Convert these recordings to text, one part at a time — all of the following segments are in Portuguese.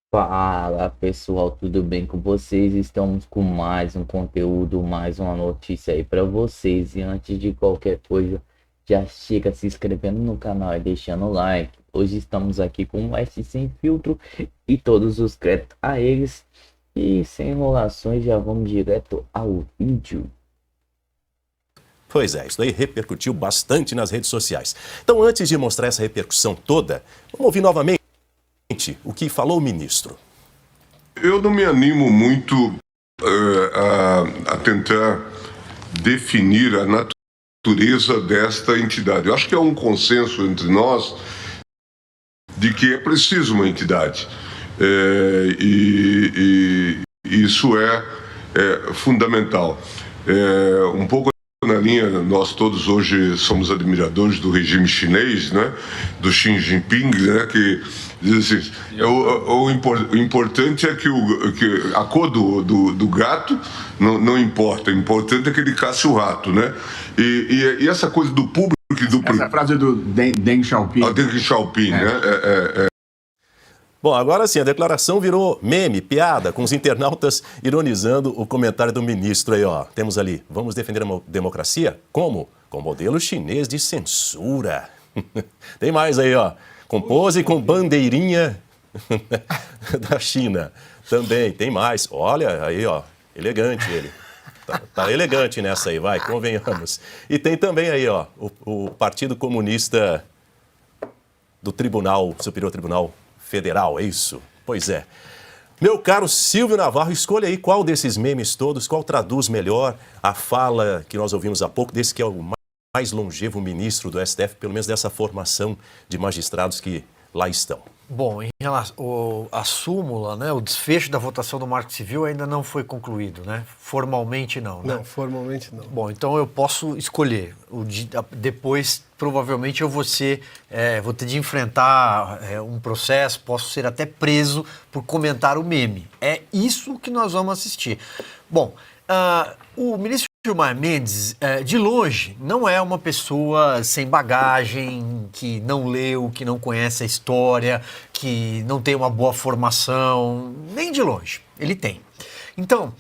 Fala pessoal, tudo bem com vocês? Estamos com mais um conteúdo, mais uma notícia aí para vocês. E antes de qualquer coisa, já chega se inscrevendo no canal e deixando o like. Hoje estamos aqui com o S Sem Filtro e todos os créditos a eles. E sem enrolações, já vamos direto ao vídeo. Pois é, isso daí repercutiu bastante nas redes sociais. Então, antes de mostrar essa repercussão toda, vamos ouvir novamente o que falou o ministro. Eu não me animo muito a tentar definir a natureza desta entidade. Eu acho que é um consenso entre nós de que é preciso uma entidade. E isso é fundamental. Um pouco na linha, nós todos hoje somos admiradores do regime chinês, né? Do Xi Jinping, né? Que diz assim, o importante é que a cor do gato não importa, o importante é que ele caça o rato, né? E essa coisa do público... Essa frase do Deng Xiaoping. Deng Xiaoping, né? Bom, agora sim, a declaração virou meme, piada, com os internautas ironizando o comentário do ministro aí, ó. Temos ali, vamos defender a democracia? Como? Com modelo chinês de censura. Tem mais aí, ó. Com pose com bandeirinha da China. Também, tem mais. Olha aí, ó, elegante ele. Tá elegante nessa aí, vai, convenhamos. E tem também aí, ó, o Partido Comunista do Superior Tribunal Federal, é isso? Pois é. Meu caro Silvio Navarro, escolha aí qual desses memes todos, qual traduz melhor a fala que nós ouvimos há pouco, desse que é o mais longevo ministro do STF, pelo menos dessa formação de magistrados que lá estão. Bom, em relação à súmula, né, o desfecho da votação do Marco Civil ainda não foi concluído, né? Formalmente não, né? Não, formalmente não. Bom, então eu posso escolher. Depois, provavelmente, eu vou ter de enfrentar um processo, posso ser até preso por comentar o meme. É isso que nós vamos assistir. Bom, o ministro Gilmar Mendes, de longe, não é uma pessoa sem bagagem, que não leu, que não conhece a história, que não tem uma boa formação, nem de longe. Ele tem. Então,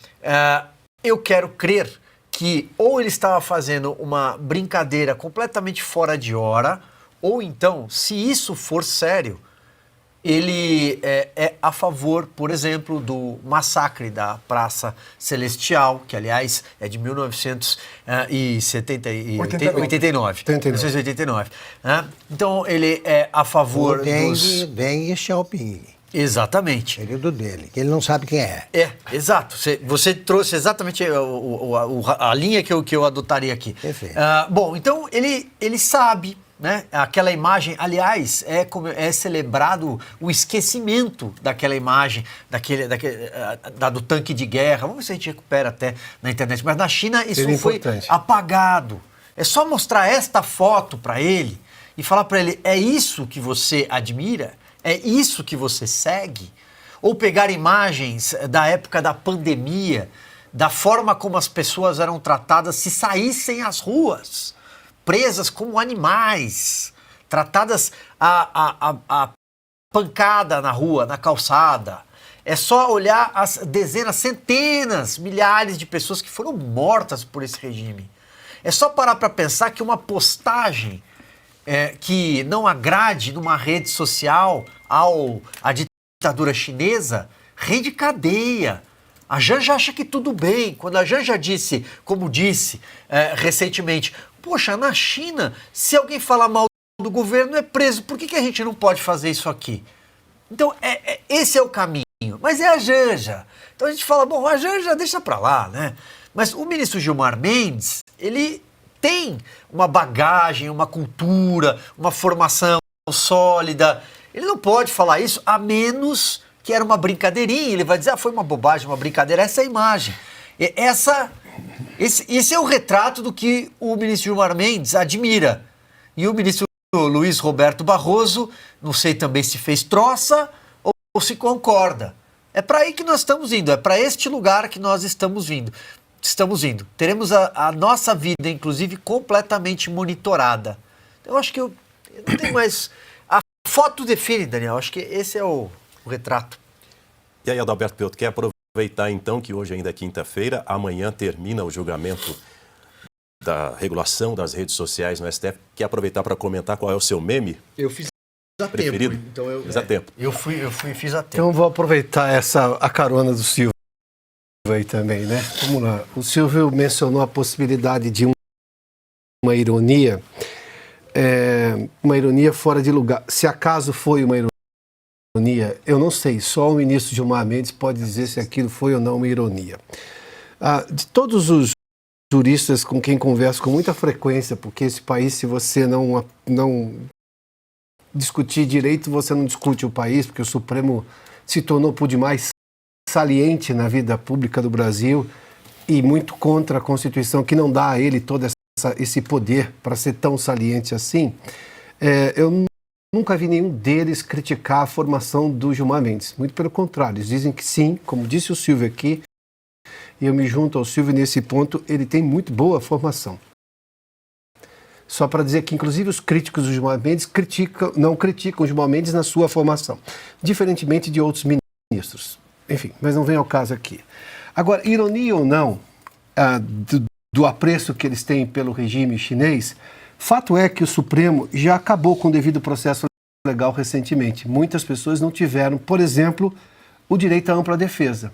eu quero crer que ou ele estava fazendo uma brincadeira completamente fora de hora, ou então, se isso for sério, ele é a favor, por exemplo, do massacre da Praça Celestial, que, aliás, é de 1989. 1989. Né? Então, ele é a favor Deng Xiaoping. Exatamente. Período dele, que ele não sabe quem é. Exato. Você trouxe exatamente a linha que eu adotaria aqui. Perfeito. Bom, então, ele sabe... Né? Aquela imagem, aliás, é celebrado o esquecimento daquela imagem, do tanque de guerra. Vamos ver se a gente recupera até na internet. Mas na China isso foi apagado. É só mostrar esta foto para ele e falar para ele, é isso que você admira? É isso que você segue? Ou pegar imagens da época da pandemia, da forma como as pessoas eram tratadas se saíssem às ruas, presas como animais, tratadas a pancada na rua, na calçada. É só olhar as dezenas, centenas, milhares de pessoas que foram mortas por esse regime. É só parar para pensar que uma postagem que não agrade numa rede social à ditadura chinesa rende cadeia. A Janja acha que tudo bem. Quando a Janja disse, como disse recentemente, poxa, na China, se alguém falar mal do governo é preso, por que a gente não pode fazer isso aqui? Então, esse é o caminho. Mas é a Janja. Então a gente fala, bom, a Janja deixa pra lá, né? Mas o ministro Gilmar Mendes, ele tem uma bagagem, uma cultura, uma formação sólida. Ele não pode falar isso a menos que era uma brincadeirinha. Ele vai dizer, foi uma bobagem, uma brincadeira. Essa é a imagem. Esse é o retrato do que o ministro Gilmar Mendes admira. E o ministro Luiz Roberto Barroso, não sei também se fez troça ou se concorda. É para aí que nós estamos indo, é para este lugar que nós estamos indo. Teremos a nossa vida, inclusive, completamente monitorada. Eu acho que eu não tenho mais... A foto define, Daniel, acho que esse é o retrato. E aí, Adalberto Piotr, quer aproveitar então que hoje ainda é quinta-feira, amanhã termina o julgamento da regulação das redes sociais no STF. Quer aproveitar para comentar qual é o seu meme? Eu fiz a preferido? tempo, então eu... Fiz a tempo. Eu fiz a tempo. Então vou aproveitar a carona do Silvio aí também, né? Vamos lá. O Silvio mencionou a possibilidade de uma ironia fora de lugar. Se acaso foi uma ironia, eu não sei. Só o ministro Gilmar Mendes pode dizer se aquilo foi ou não uma ironia. De todos os juristas com quem converso com muita frequência, porque esse país, se você não discutir direito, você não discute o país, porque o Supremo se tornou por demais saliente na vida pública do Brasil e muito contra a Constituição, que não dá a ele todo esse poder para ser tão saliente assim. Eu nunca vi nenhum deles criticar a formação do Gilmar Mendes. Muito pelo contrário, eles dizem que sim, como disse o Silvio aqui, e eu me junto ao Silvio nesse ponto, ele tem muito boa formação. Só para dizer que, inclusive, os críticos do Gilmar Mendes não criticam o Gilmar Mendes na sua formação, diferentemente de outros ministros. Enfim, mas não vem ao caso aqui. Agora, ironia ou não, do apreço que eles têm pelo regime chinês, fato é que o Supremo já acabou com o devido processo legal recentemente. Muitas pessoas não tiveram, por exemplo, o direito à ampla defesa.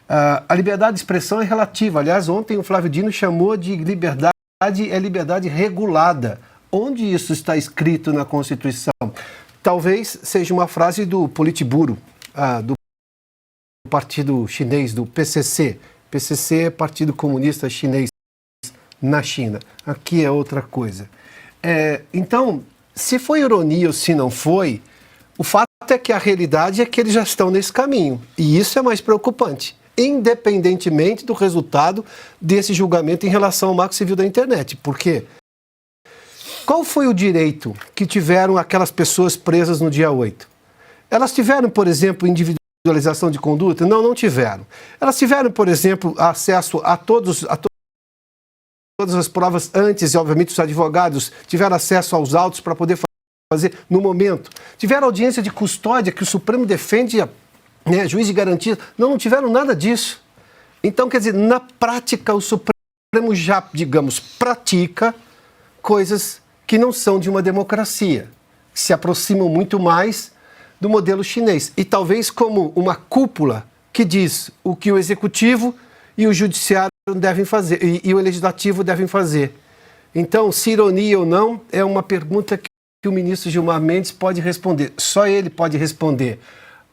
A liberdade de expressão é relativa. Aliás, ontem o Flávio Dino chamou de liberdade regulada. Onde isso está escrito na Constituição? Talvez seja uma frase do Politburo, do partido chinês, do PCC. PCC é Partido Comunista Chinês na China. Aqui é outra coisa. Então, se foi ironia ou se não foi, o fato é que a realidade é que eles já estão nesse caminho. E isso é mais preocupante, independentemente do resultado desse julgamento em relação ao Marco Civil da Internet. Por quê? Qual foi o direito que tiveram aquelas pessoas presas no dia 8? Elas tiveram, por exemplo, individualização de conduta? Não, não tiveram. Elas tiveram, por exemplo, acesso a todas as provas antes, e obviamente os advogados tiveram acesso aos autos para poder fazer no momento. Tiveram audiência de custódia que o Supremo defende, juiz de garantia. Não tiveram nada disso. Então, quer dizer, na prática, o Supremo já, digamos, pratica coisas que não são de uma democracia, que se aproximam muito mais do modelo chinês. E talvez como uma cúpula que diz o que o executivo e o judiciário devem fazer, e o legislativo devem fazer. Então, se ironia ou não, é uma pergunta que o ministro Gilmar Mendes pode responder. Só ele pode responder.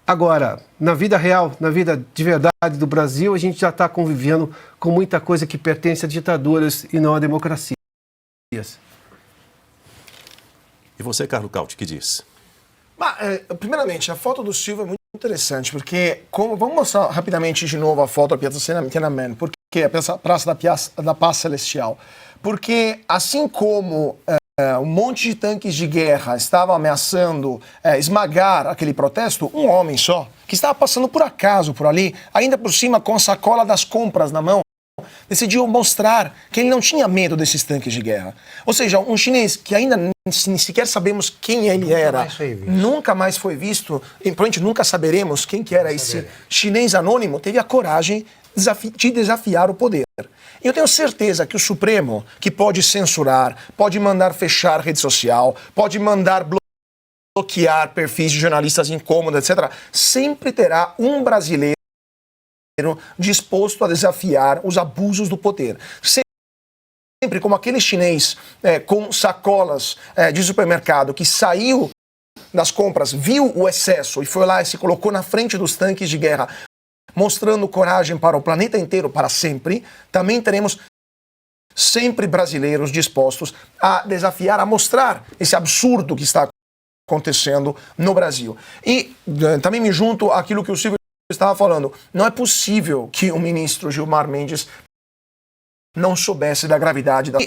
Agora, na vida real, na vida de verdade do Brasil, a gente já está convivendo com muita coisa que pertence a ditaduras e não a democracias. E você, Carlos Cauti, que diz? Primeiramente, a foto do Silvio é muito interessante, porque vamos mostrar rapidamente de novo a foto da Piazza Tiananmen, porque a Praça da Paz Celestial. Porque assim como um monte de tanques de guerra estavam ameaçando esmagar aquele protesto, um homem só, que estava passando por acaso por ali, ainda por cima com a sacola das compras na mão, decidiu mostrar que ele não tinha medo desses tanques de guerra. Ou seja, um chinês que ainda nem sequer sabemos quem ele era, nunca mais foi visto, e provavelmente nunca saberemos quem que era esse chinês anônimo, teve a coragem de desafiar o poder. Eu tenho certeza que o Supremo, que pode censurar, pode mandar fechar rede social, pode mandar bloquear perfis de jornalistas incômodos, etc., sempre terá um brasileiro disposto a desafiar os abusos do poder. Sempre como aquele chinês com sacolas de supermercado que saiu das compras, viu o excesso e foi lá e se colocou na frente dos tanques de guerra, mostrando coragem para o planeta inteiro para sempre, também teremos sempre brasileiros dispostos a desafiar, a mostrar esse absurdo que está acontecendo no Brasil. E também me junto àquilo que o Silvio estava falando. Não é possível que o ministro Gilmar Mendes não soubesse da gravidade da...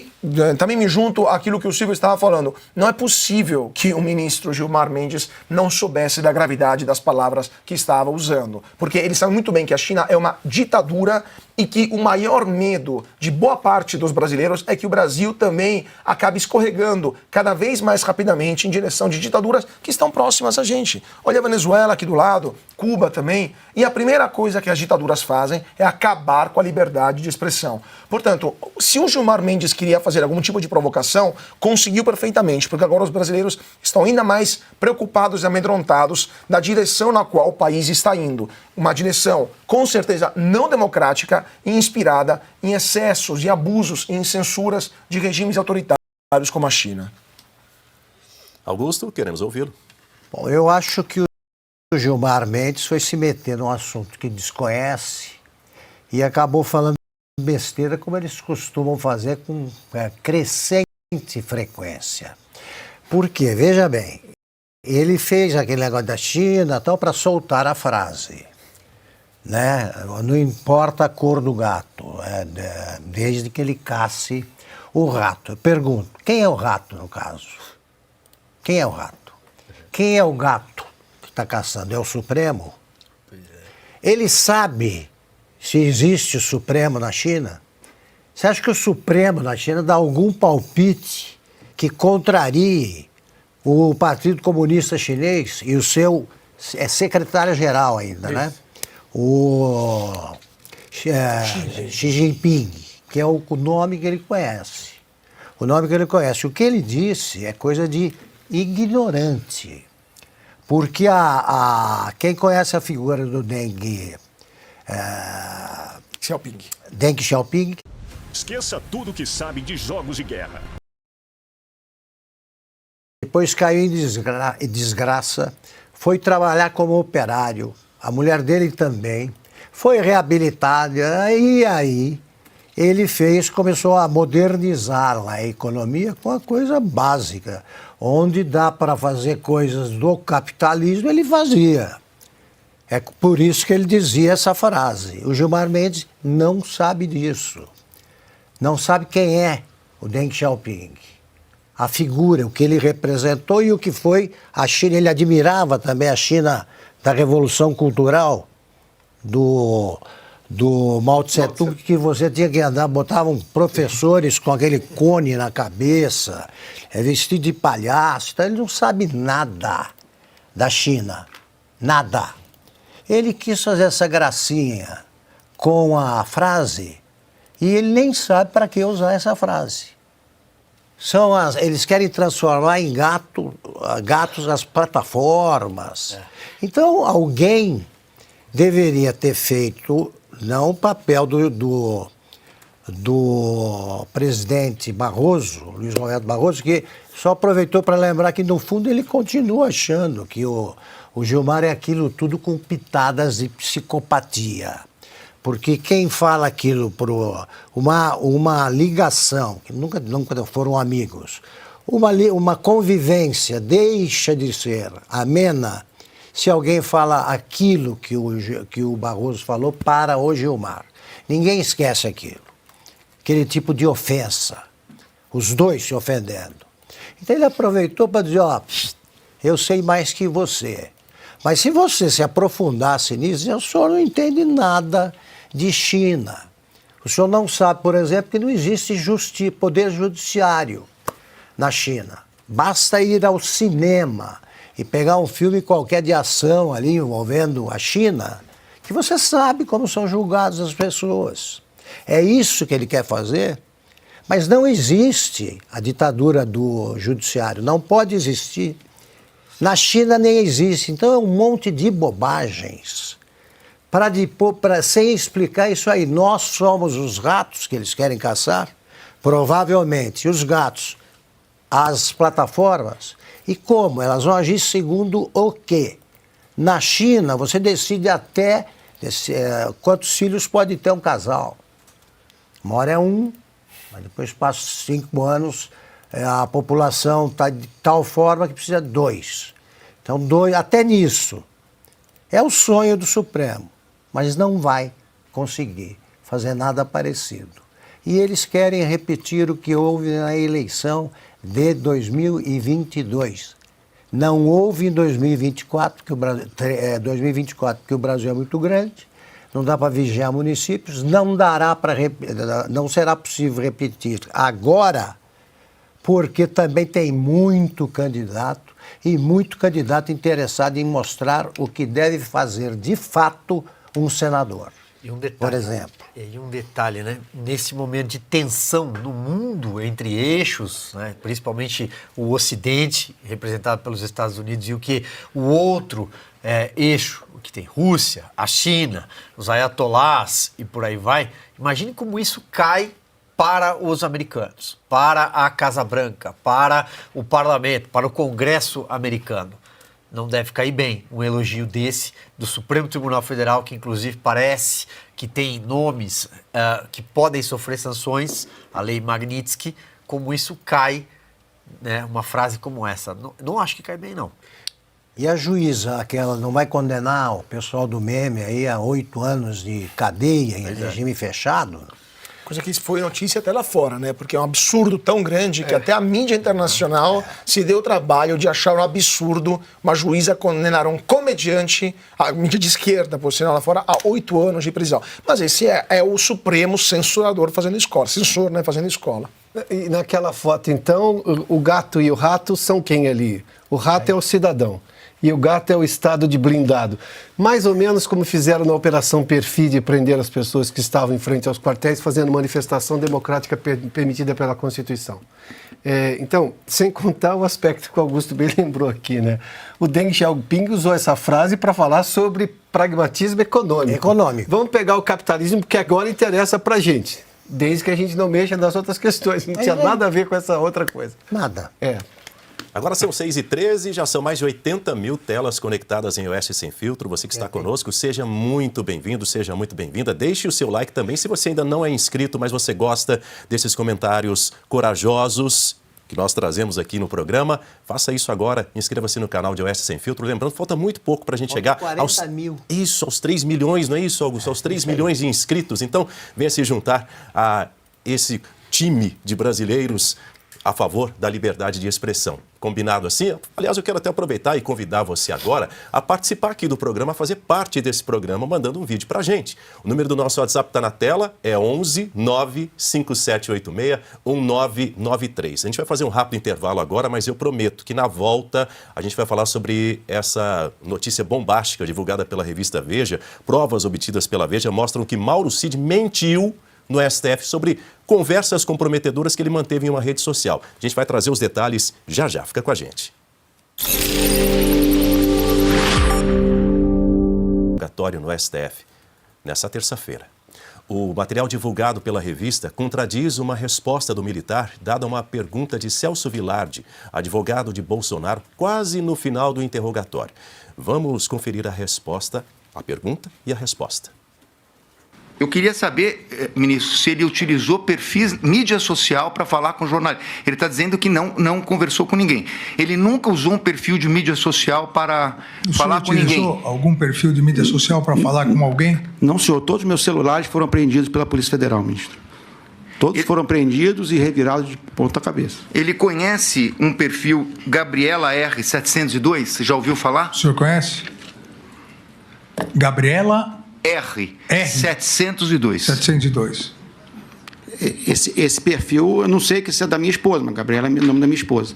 Também me junto àquilo que o Silvio estava falando. Não é possível que o ministro Gilmar Mendes não soubesse da gravidade das palavras que estava usando. Porque ele sabe muito bem que a China é uma ditadura e que o maior medo de boa parte dos brasileiros é que o Brasil também acabe escorregando cada vez mais rapidamente em direção de ditaduras que estão próximas a gente. Olha a Venezuela aqui do lado, Cuba também, e a primeira coisa que as ditaduras fazem é acabar com a liberdade de expressão. Portanto, se o Gilmar Mendes queria fazer algum tipo de provocação, conseguiu perfeitamente, porque agora os brasileiros estão ainda mais preocupados e amedrontados da direção na qual o país está indo. Uma direção, com certeza, não democrática e inspirada em excessos e abusos e em censuras de regimes autoritários como a China. Augusto, queremos ouvi-lo. Bom, eu acho que o Gilmar Mendes foi se meter num assunto que desconhece e acabou falando besteira, como eles costumam fazer com crescente frequência. Por quê? Veja bem, ele fez aquele negócio da China tal para soltar a frase, né? Não importa a cor do gato, desde que ele casse o rato. Eu pergunto, quem é o rato no caso? Quem é o rato? Quem é o gato que está caçando? É o Supremo? Ele sabe se existe o Supremo na China? Você acha que o Supremo na China dá algum palpite que contrarie o Partido Comunista Chinês e o seu secretário-geral ainda, né? O Xi Jinping, que é o nome que ele conhece. O nome que ele conhece. O que ele disse é coisa de ignorante. Porque quem conhece a figura do Deng Xiaoping. Esqueça tudo que sabe de jogos de guerra. Depois caiu em desgraça, foi trabalhar como operário, a mulher dele também, foi reabilitado, e aí ele começou a modernizar a economia com a coisa básica, onde dá para fazer coisas do capitalismo, ele fazia. É por isso que ele dizia essa frase. O Gilmar Mendes não sabe disso. Não sabe quem é o Deng Xiaoping. A figura, o que ele representou e o que foi a China. Ele admirava também a China da Revolução Cultural, do Mao Tse-tung, que você tinha que andar, botavam professores com aquele cone na cabeça, vestido de palhaço. Então ele não sabe nada da China. Nada. Ele quis fazer essa gracinha com a frase e ele nem sabe para que usar essa frase. Eles querem transformar em gatos as plataformas. Então, alguém deveria ter feito, não o papel do presidente Barroso, Luiz Roberto Barroso, que só aproveitou para lembrar que, no fundo, ele continua achando que o Gilmar é aquilo tudo com pitadas de psicopatia. Porque quem fala aquilo por uma ligação, que nunca foram amigos, uma convivência deixa de ser amena se alguém fala aquilo que o Barroso falou para o Gilmar. Ninguém esquece aquilo. Aquele tipo de ofensa. Os dois se ofendendo. Então ele aproveitou para dizer, eu sei mais que você. Mas se você se aprofundasse nisso, o senhor não entende nada de China. O senhor não sabe, por exemplo, que não existe poder judiciário na China. Basta ir ao cinema e pegar um filme qualquer de ação ali envolvendo a China, que você sabe como são julgadas as pessoas. É isso que ele quer fazer, mas não existe a ditadura do judiciário, não pode existir. Na China nem existe, então é um monte de bobagens. Sem explicar isso aí, nós somos os ratos que eles querem caçar, provavelmente, os gatos, as plataformas, e como? Elas vão agir segundo o quê? Na China, você decide até quantos filhos pode ter um casal. Uma hora é um, mas depois passa 5 anos, a população está de tal forma que precisa de 2. Então, 2, até nisso. É o sonho do Supremo, mas não vai conseguir fazer nada parecido. E eles querem repetir o que houve na eleição de 2022. Não houve em 2024, porque o Brasil é muito grande, não dá para vigiar municípios, não será possível repetir agora, porque também tem muito candidato e muito candidato interessado em mostrar o que deve fazer de fato um senador. E um detalhe, por exemplo. E um detalhe, né? Nesse momento de tensão no mundo entre eixos, né? Principalmente o Ocidente, representado pelos Estados Unidos, e o outro eixo, que tem Rússia, a China, os ayatolás e por aí vai. Imagine como isso cai para os americanos, para a Casa Branca, para o parlamento, para o Congresso americano. Não deve cair bem um elogio desse do Supremo Tribunal Federal, que inclusive parece que tem nomes que podem sofrer sanções, a lei Magnitsky, como isso cai, né, uma frase como essa. Não acho que cai bem, não. E a juíza, aquela, não vai condenar o pessoal do meme aí a 8 anos de cadeia em regime fechado? Coisa que foi notícia até lá fora, né? Porque é um absurdo tão grande que até a mídia internacional se deu o trabalho de achar um absurdo uma juíza condenar um comediante, a mídia de esquerda, por sinal lá fora, a 8 anos de prisão. Mas esse é o Supremo censurador fazendo escola, censor, né? Fazendo escola. E naquela foto, então, o gato e o rato são quem ali? O rato é o cidadão. E o gato é o estado de blindado. Mais ou menos como fizeram na Operação Perfide, prender as pessoas que estavam em frente aos quartéis, fazendo manifestação democrática permitida pela Constituição. Então, sem contar o aspecto que o Augusto bem lembrou aqui, né? O Deng Xiaoping usou essa frase para falar sobre pragmatismo econômico. Vamos pegar o capitalismo, porque agora interessa para a gente. Desde que a gente não mexa nas outras questões. Não tinha nada a ver com essa outra coisa. Nada. Agora são 6h13, já são mais de 80 mil telas conectadas em iOS Sem Filtro. Você que está conosco, seja muito bem-vindo, seja muito bem-vinda. Deixe o seu like também, se você ainda não é inscrito, mas você gosta desses comentários corajosos que nós trazemos aqui no programa. Faça isso agora, inscreva-se no canal de iOS Sem Filtro. Lembrando, falta muito pouco para a gente chegar aos 3 milhões, não é isso, Augusto? Aos 3 milhões de inscritos. Então, venha se juntar a esse time de brasileiros a favor da liberdade de expressão. Combinado assim? Aliás, eu quero até aproveitar e convidar você agora a participar aqui do programa, a fazer parte desse programa, mandando um vídeo pra gente. O número do nosso WhatsApp está na tela, é 11 95786 1993. A gente vai fazer um rápido intervalo agora, mas eu prometo que na volta a gente vai falar sobre essa notícia bombástica divulgada pela revista Veja. Provas obtidas pela Veja mostram que Mauro Cid mentiu no STF sobre conversas comprometedoras que ele manteve em uma rede social. A gente vai trazer os detalhes já já. Fica com a gente. No STF, nessa terça-feira. O material divulgado pela revista contradiz uma resposta do militar dada a uma pergunta de Celso Vilardi, advogado de Bolsonaro, quase no final do interrogatório. Vamos conferir a resposta, a pergunta e a resposta. Eu queria saber, ministro, se ele utilizou perfis, mídia social para falar com jornalistas. Ele está dizendo que não conversou com ninguém. Ele nunca usou um perfil de mídia social para falar com ninguém. Utilizou algum perfil de mídia social para falar com alguém? Não, senhor. Todos os meus celulares foram apreendidos pela Polícia Federal, ministro. Todos foram apreendidos e revirados de ponta cabeça. Ele conhece um perfil Gabriela R. 702? Você já ouviu falar? O senhor conhece? Gabriela R. 702. 702. Esse perfil, eu não sei que se é da minha esposa, mas Gabriela é o nome da minha esposa.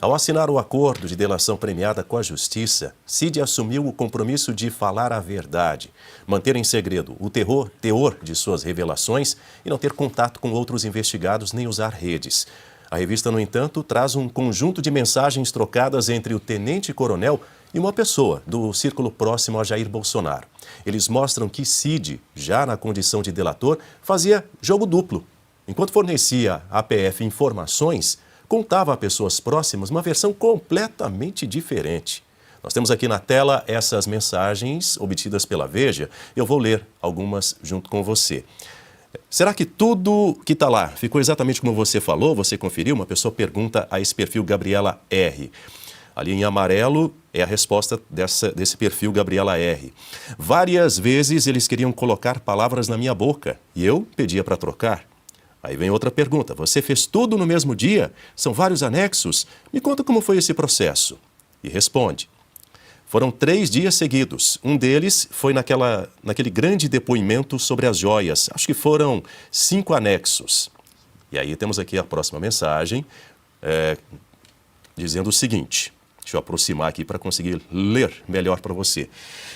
Ao assinar o acordo de delação premiada com a Justiça, Cid assumiu o compromisso de falar a verdade, manter em segredo o teor de suas revelações e não ter contato com outros investigados nem usar redes. A revista, no entanto, traz um conjunto de mensagens trocadas entre o tenente-coronel e uma pessoa do círculo próximo a Jair Bolsonaro. Eles mostram que Cid, já na condição de delator, fazia jogo duplo. Enquanto fornecia à PF informações, contava a pessoas próximas uma versão completamente diferente. Nós temos aqui na tela essas mensagens obtidas pela Veja. Eu vou ler algumas junto com você. Será que tudo que está lá ficou exatamente como você falou? Você conferiu? Uma pessoa pergunta a esse perfil Gabriela R. Ali em amarelo é a resposta desse perfil Gabriela R. Várias vezes eles queriam colocar palavras na minha boca e eu pedia para trocar. Aí vem outra pergunta. Você fez tudo no mesmo dia? São vários anexos? Me conta como foi esse processo. E responde. Foram 3 dias seguidos. Um deles foi naquele grande depoimento sobre as joias. Acho que foram 5 anexos. E aí temos aqui a próxima mensagem, dizendo o seguinte. Deixa eu aproximar aqui para conseguir ler melhor para você.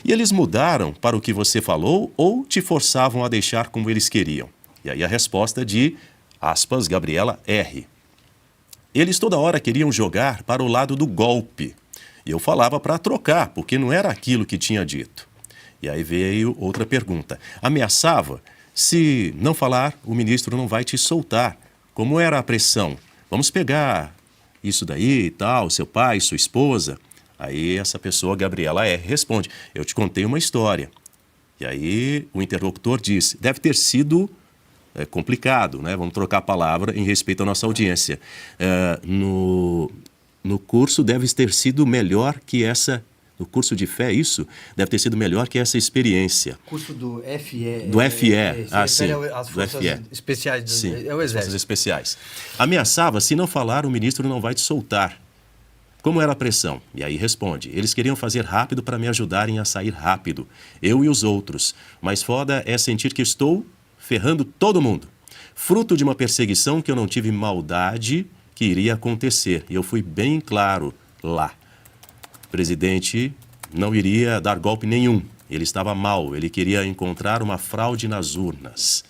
E eles mudaram para o que você falou ou te forçavam a deixar como eles queriam? E aí a resposta de, aspas, Gabriela R. Eles toda hora queriam jogar para o lado do golpe. E eu falava para trocar, porque não era aquilo que tinha dito. E aí veio outra pergunta. Ameaçava? Se não falar, o ministro não vai te soltar. Como era a pressão? Vamos pegar isso daí e tal, seu pai, sua esposa. Aí essa pessoa, Gabriela R., responde, eu te contei uma história. E aí o interlocutor diz, deve ter sido complicado, né? Vamos trocar a palavra em respeito à nossa audiência. No curso deve ter sido melhor que essa... No curso de fé, isso deve ter sido melhor que essa experiência. Curso do FE. Do FE, sim. As forças especiais, sim, é o exército. Forças especiais. Ameaçava, se não falar, o ministro não vai te soltar. Como era a pressão? E aí responde, eles queriam fazer rápido para me ajudarem a sair rápido, eu e os outros. Mas foda é sentir que estou ferrando todo mundo. Fruto de uma perseguição que eu não tive maldade que iria acontecer. E eu fui bem claro lá. O presidente não iria dar golpe nenhum. Ele estava mal, ele queria encontrar uma fraude nas urnas.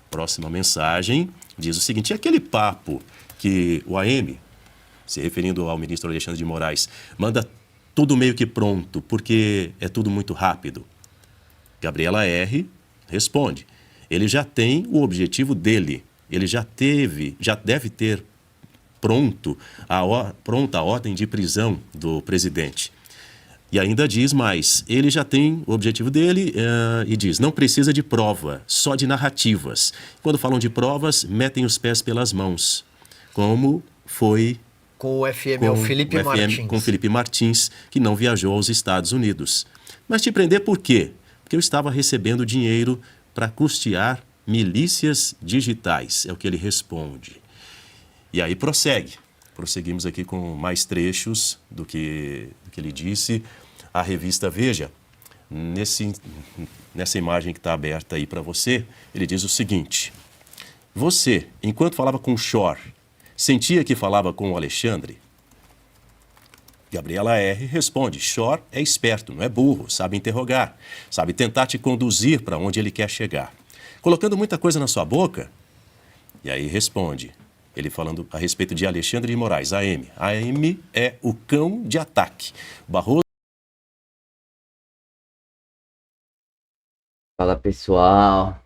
Próxima mensagem diz o seguinte, aquele papo que o AM, se referindo ao ministro Alexandre de Moraes, manda tudo meio que pronto, porque é tudo muito rápido. Gabriela R. responde, ele já tem o objetivo dele, ele já deve ter pronta a ordem de prisão do presidente. E ainda diz mais, ele já tem o objetivo dele e diz, não precisa de prova, só de narrativas. Quando falam de provas, metem os pés pelas mãos, como foi com o FM, o Felipe Martins. Com o Felipe Martins, que não viajou aos Estados Unidos. Mas te prender por quê? Porque eu estava recebendo dinheiro para custear milícias digitais, é o que ele responde. E aí prosseguimos aqui com mais trechos do que ele disse. A revista Veja, nessa imagem que está aberta aí para você, ele diz o seguinte, você, enquanto falava com o Shor, sentia que falava com o Alexandre? Gabriela R. responde, Shor é esperto, não é burro, sabe interrogar, sabe tentar te conduzir para onde ele quer chegar. Colocando muita coisa na sua boca? E aí responde, ele falando a respeito de Alexandre de Moraes, AM. AM é o cão de ataque. Barroso... Fala, pessoal.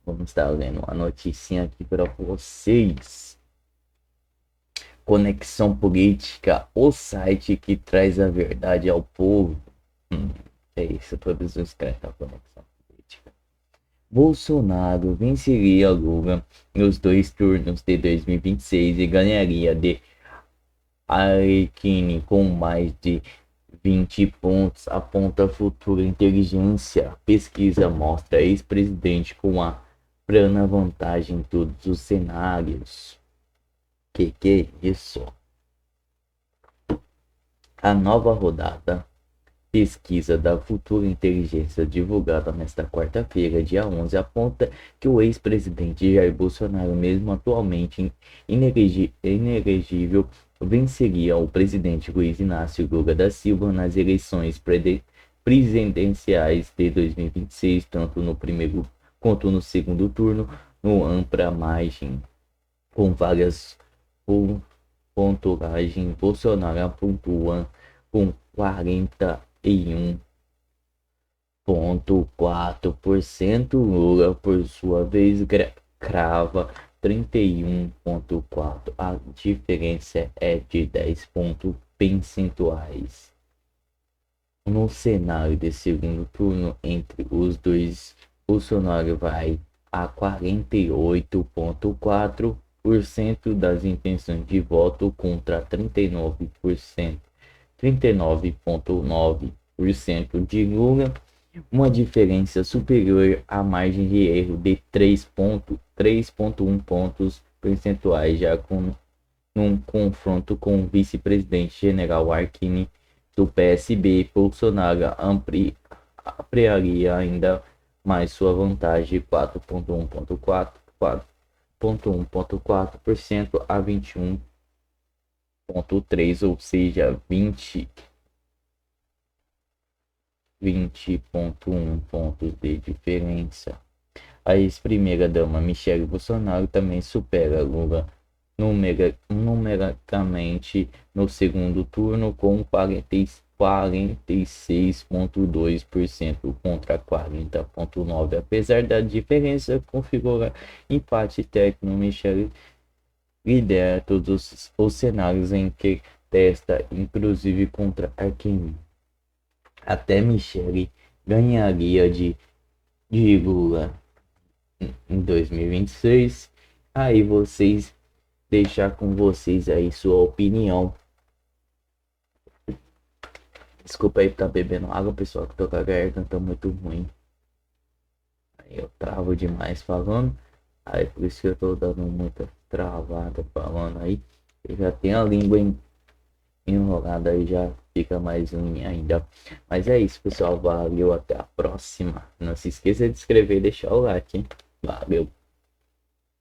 Vamos estar lendo uma noticinha aqui para vocês. Conexão Política, o site que traz a verdade ao povo. É isso, todos os caras da Conexão Política. Bolsonaro venceria Lula nos 2 turnos de 2026 e ganharia de Arlecchini com mais de 20 pontos, aponta Futura Inteligência. Pesquisa mostra ex-presidente com a plena vantagem em todos os cenários. Que é isso? A nova rodada pesquisa da Futura Inteligência divulgada nesta quarta-feira, dia 11, aponta que o ex-presidente Jair Bolsonaro, mesmo atualmente inelegível, venceria o presidente Luiz Inácio Lula da Silva nas eleições presidenciais de 2026, tanto no primeiro quanto no segundo turno, no ampla margem, com várias pontuagens. Bolsonaro pontua com 41,4%, Lula, por sua vez, crava 31,4%. A diferença é de 10 pontos percentuais. No cenário de segundo turno, entre os dois, Bolsonaro vai a 48,4% das intenções de voto contra 39,9% de Lula, uma diferença superior à margem de erro de 3,1 pontos percentuais, já com num confronto com o vice-presidente General Arlecchini, do PSB, Bolsonaro ampliaria ainda mais sua vantagem de 4,1% a 21,3%, ou seja, 20,1 pontos de diferença. A ex-primeira-dama Michele Bolsonaro também supera Lula numericamente no segundo turno com 46,2% contra 40,9%. Apesar da diferença configurar empate técnico, Michele lidera todos os cenários em que testa, inclusive contra Arquim. Até Michele ganharia de Lula em 2026. Aí vocês, deixar com vocês aí sua opinião. Desculpa aí por estar bebendo água, pessoal, que tô com a garganta muito ruim. Aí eu travo demais falando. Aí por isso que eu tô dando muita travada falando aí. Eu já tenho a língua enrolada aí, já fica mais ruim ainda. Mas é isso, pessoal. Valeu, até a próxima. Não se esqueça de se inscrever e deixar o like, hein? Valeu.